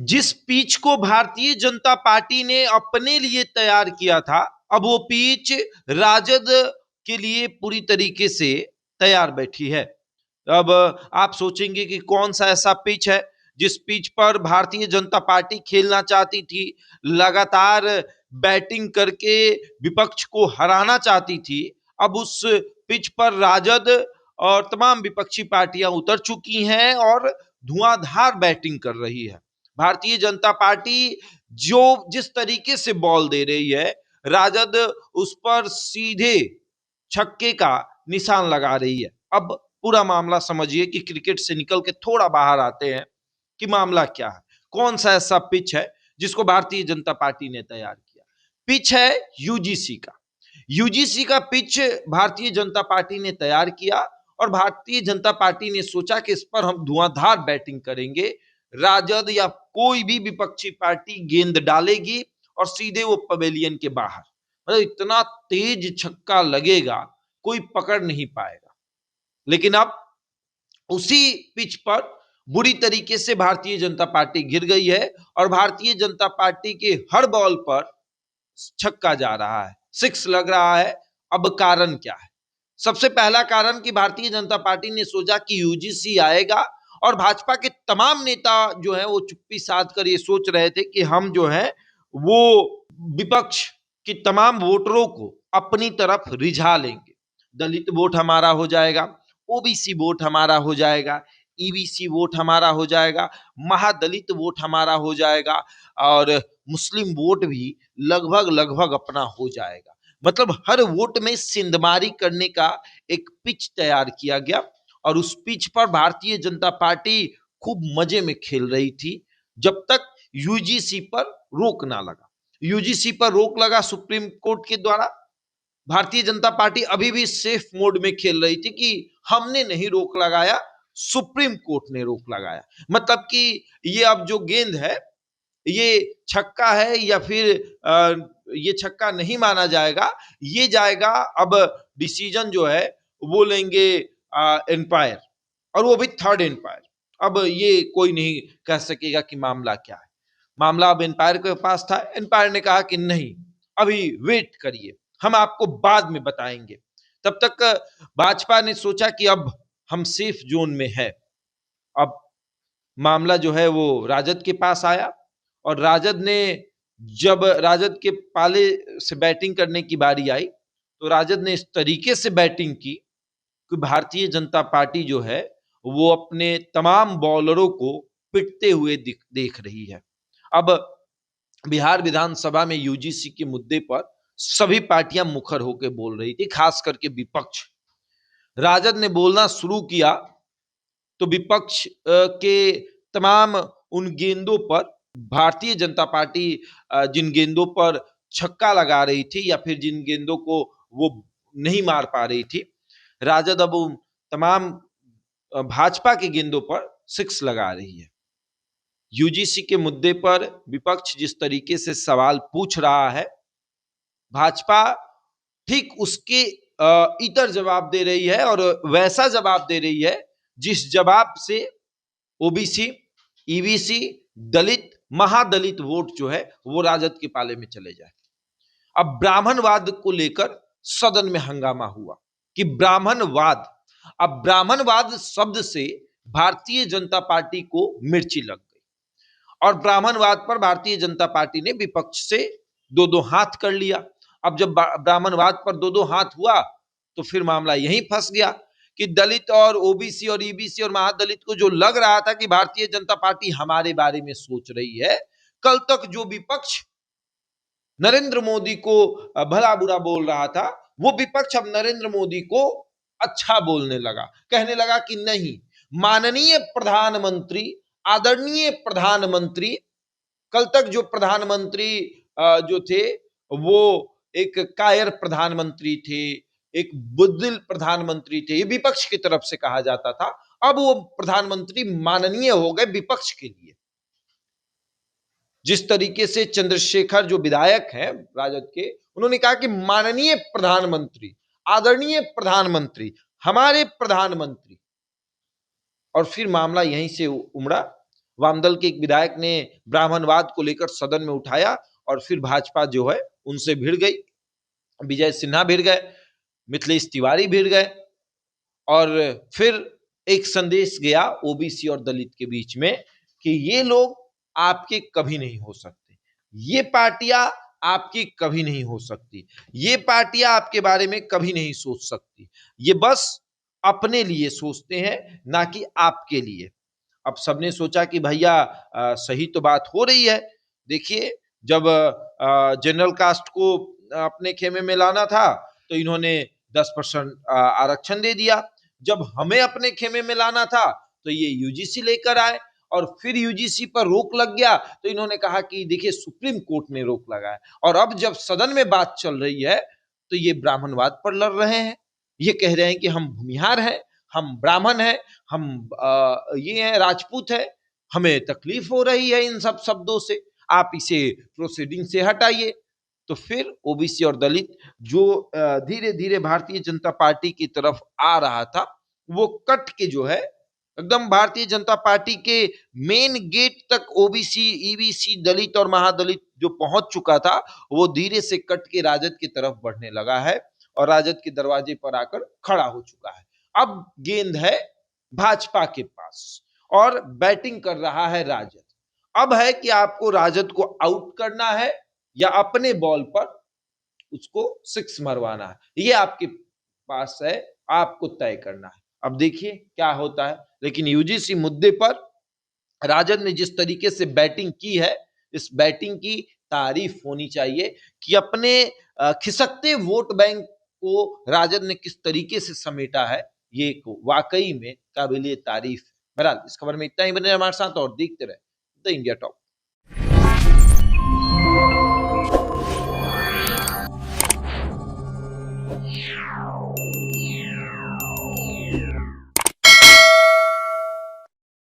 जिस पिच को भारतीय जनता पार्टी ने अपने लिए तैयार किया था, अब वो पिच राजद के लिए पूरी तरीके से तैयार बैठी है। अब आप सोचेंगे कि कौन सा ऐसा पिच है जिस पिच पर भारतीय जनता पार्टी खेलना चाहती थी, लगातार बैटिंग करके विपक्ष को हराना चाहती थी। अब उस पिच पर राजद और तमाम विपक्षी पार्टियां उतर चुकी हैं और धुआंधार बैटिंग कर रही है। भारतीय जनता पार्टी जो जिस तरीके से बॉल दे रही है, राजद उस पर सीधे छक्के का निशान लगा रही है। अब पूरा मामला समझिए कि क्रिकेट से निकल के थोड़ा बाहर आते हैं कि मामला क्या है, कौन सा ऐसा पिच है जिसको भारतीय जनता पार्टी ने तैयार किया। पिच है यूजीसी का। यूजीसी का पिच भारतीय जनता पार्टी ने तैयार किया और भारतीय जनता पार्टी ने सोचा कि इस पर हम धुआंधार बैटिंग करेंगे। राजद या कोई भी विपक्षी पार्टी गेंद डालेगी और सीधे वो पवेलियन के बाहर, मतलब इतना तेज छक्का लगेगा कोई पकड़ नहीं पाएगा। लेकिन अब उसी पिच पर बुरी तरीके से भारतीय जनता पार्टी गिर गई है और भारतीय जनता पार्टी के हर बॉल पर छक्का जा रहा है, सिक्स लग रहा है। अब कारण क्या है? सबसे पहला कारण कि भारतीय जनता पार्टी ने सोचा कि यूजीसी आएगा और भाजपा के तमाम नेता जो है वो चुप्पी साध कर ये सोच रहे थे कि हम जो है वो विपक्ष की तमाम वोटरों को अपनी तरफ रिझा लेंगे। दलित वोट हमारा हो जाएगा, ओबीसी वोट हमारा हो जाएगा, ईबीसी वोट हमारा हो जाएगा, महादलित वोट हमारा हो जाएगा और मुस्लिम वोट भी लगभग लगभग अपना हो जाएगा। मतलब हर वोट में सिंधमारी करने का एक पिच तैयार किया गया और उस पिच पर भारतीय जनता पार्टी खूब मजे में खेल रही थी जब तक यूजीसी पर रोक ना लगा। यूजीसी पर रोक लगा सुप्रीम कोर्ट के द्वारा। भारतीय जनता पार्टी अभी भी सेफ मोड में खेल रही थी कि हमने नहीं रोक लगाया, सुप्रीम कोर्ट ने रोक लगाया। मतलब कि ये अब जो गेंद है ये छक्का है या फिर ये छक्का नहीं माना जाएगा, ये जाएगा। अब डिसीजन जो है वो लेंगे एम्पायर और वो भी थर्ड एम्पायर। अब ये कोई नहीं कह सकेगा कि मामला क्या है। मामला अब एम्पायर के पास था। एम्पायर ने कहा कि नहीं, अभी वेट करिए, हम आपको बाद में बताएंगे। तब तक भाजपा ने सोचा कि अब हम सेफ जोन में है। अब मामला जो है वो राजद के पास आया और राजद ने, जब राजद के पाले से बैटिंग करने की बारी आई तो राजद ने इस तरीके से बैटिंग की कि भारतीय जनता पार्टी जो है वो अपने तमाम बॉलरों को पिटते हुए देख रही है। अब बिहार विधानसभा में यूजीसी के मुद्दे पर सभी पार्टियां मुखर होकर बोल रही थी, खास करके विपक्ष। राजद ने बोलना शुरू किया तो विपक्ष के तमाम उन गेंदों पर भारतीय जनता पार्टी जिन गेंदों पर छक्का लगा रही थी या फिर जिन गेंदों को वो नहीं मार पा रही थी, राजद अब तमाम भाजपा के गेंदों पर सिक्स लगा रही है। यूजीसी के मुद्दे पर विपक्ष जिस तरीके से सवाल पूछ रहा है, भाजपा ठीक उसके इतर जवाब दे रही है और वैसा जवाब दे रही है जिस जवाब से ओबीसी, ईबीसी, दलित, महादलित वोट जो है वो राजद के पाले में चले जाए। अब ब्राह्मणवाद को लेकर सदन में हंगामा हुआ कि ब्राह्मणवाद, अब ब्राह्मणवाद शब्द से भारतीय जनता पार्टी को मिर्ची लग गई और ब्राह्मणवाद पर भारतीय जनता पार्टी ने विपक्ष से दो दो हाथ कर लिया। अब जब ब्राह्मणवाद पर दो दो हाथ हुआ तो फिर मामला यहीं फंस गया कि दलित और ओबीसी और ईबीसी और महादलित को जो लग रहा था कि भारतीय जनता पार्टी हमारे बारे में सोच रही है, कल तक जो विपक्ष नरेंद्र मोदी को भला बुरा बोल रहा था, वो विपक्ष अब नरेंद्र मोदी को अच्छा बोलने लगा, कहने लगा कि नहीं, माननीय प्रधानमंत्री, आदरणीय प्रधानमंत्री। कल तक जो प्रधानमंत्री जो थे वो एक कायर प्रधानमंत्री थे, एक बुद्धिल प्रधानमंत्री थे, ये विपक्ष की तरफ से कहा जाता था। अब वो प्रधानमंत्री माननीय हो गए विपक्ष के लिए। जिस तरीके से चंद्रशेखर जो विधायक हैं राजद के, उन्होंने कहा कि माननीय प्रधानमंत्री, आदरणीय प्रधानमंत्री, हमारे प्रधानमंत्री। और फिर मामला यहीं से उमड़ा वामदल के एक विधायक ने ब्राह्मणवाद को लेकर सदन में उठाया और फिर भाजपा जो है उनसे भिड़ गई। विजय सिन्हा भिड़ गए, मिथिलेश तिवारी भिड़ गए और फिर एक संदेश गया ओबीसी और दलित के बीच में कि ये लोग आपके कभी नहीं हो सकते, ये पार्टियां आपकी कभी नहीं हो सकती, ये पार्टियां आपके बारे में कभी नहीं सोच सकती, ये बस अपने लिए सोचते हैं ना कि आपके लिए। अब सबने सोचा कि भैया सही तो बात हो रही है। देखिए, जब जनरल कास्ट को अपने खेमे में लाना था तो इन्होंने 10% आरक्षण दे दिया, जब हमें अपने खेमे में लाना था तो ये यूजीसी लेकर आए और फिर यूजीसी पर रोक लग गया तो इन्होंने कहा कि देखिए सुप्रीम कोर्ट ने रोक लगाया, और अब जब सदन में बात चल रही है तो ये ब्राह्मणवाद पर लड़ रहे हैं। ये कह रहे हैं कि हम भूमिहार हैं, हम ब्राह्मण हैं, हम ये हैं, राजपूत है, हमें तकलीफ हो रही है इन सब शब्दों से, आप इसे प्रोसीडिंग से हटाइए। तो फिर ओबीसी और दलित जो धीरे धीरे भारतीय जनता पार्टी की तरफ आ रहा था, वो कट के जो है एकदम भारतीय जनता पार्टी के मेन गेट तक ओबीसी, ईबीसी, दलित और महादलित जो पहुंच चुका था, वो धीरे से कट के राजद की तरफ बढ़ने लगा है और राजद के दरवाजे पर आकर खड़ा हो चुका है। अब गेंद है भाजपा के पास और बैटिंग कर रहा है राजद। अब है कि आपको राजद को आउट करना है या अपने बॉल पर उसको सिक्स मरवाना है, ये आपके पास है, आपको तय करना है। अब देखिए क्या होता है। लेकिन यूजीसी मुद्दे पर राजद ने जिस तरीके से बैटिंग की है, इस बैटिंग की तारीफ होनी चाहिए कि अपने खिसकते वोट बैंक को राजद ने किस तरीके से समेटा है, ये वाकई में काबिले तारीफ। बहरहाल इस खबर में इतना ही, बने हमारे साथ और देखते रहे द इंडिया टॉप।